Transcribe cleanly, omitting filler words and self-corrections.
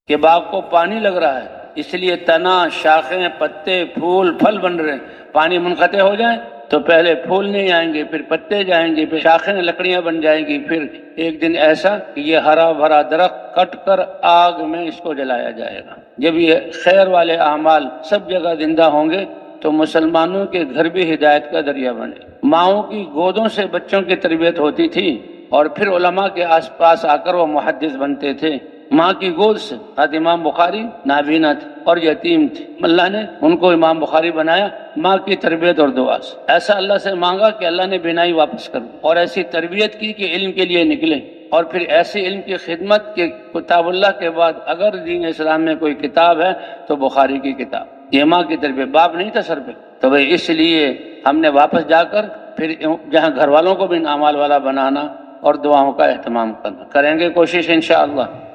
कि बाग को पानी लग रहा है, इसलिए तना, शाखें, पत्ते, फूल, फल बन रहे हैं। पानी मुनक़ते हो जाए तो पहले फूल नहीं आएंगे, फिर पत्ते जाएंगे, फिर शाखें, लकड़ियां बन जाएंगी। फिर एक दिन ऐसा कि ये हरा भरा दरख्त कट कर आग में इसको जलाया जाएगा। जब ये खैर वाले आमाल सब जगह जिंदा होंगे तो मुसलमानों के घर भी हिदायत का दरिया बने। माओं की गोदों से बच्चों की तरबियत होती थी और फिर उलमा के आसपास आकर वो मुहद्दिस बनते थे। माँ की गोद से इमाम बुखारी नाबीना थे और यतीम थे, अल्लाह ने उनको इमाम बुखारी बनाया माँ की तरबियत और दुआ से। ऐसा अल्लाह से मांगा कि अल्लाह ने बीनाई वापस कर दी और ऐसी तरबियत की कि इल्म के लिए निकले। और फिर ऐसे इल्म की खिदमत के किताबुल्लाह के बाद अगर दीन इस्लाम में कोई किताब है तो बुखारी की किताब। ये माँ की तरबियत, बाप नहीं था सर पे, तो भाई इसलिए हमने वापस जाकर फिर जहाँ घर वालों को भी अमाल वाला बनाना और दुआओं का एहतमाम करना, करेंगे कोशिश इंशाअल्लाह।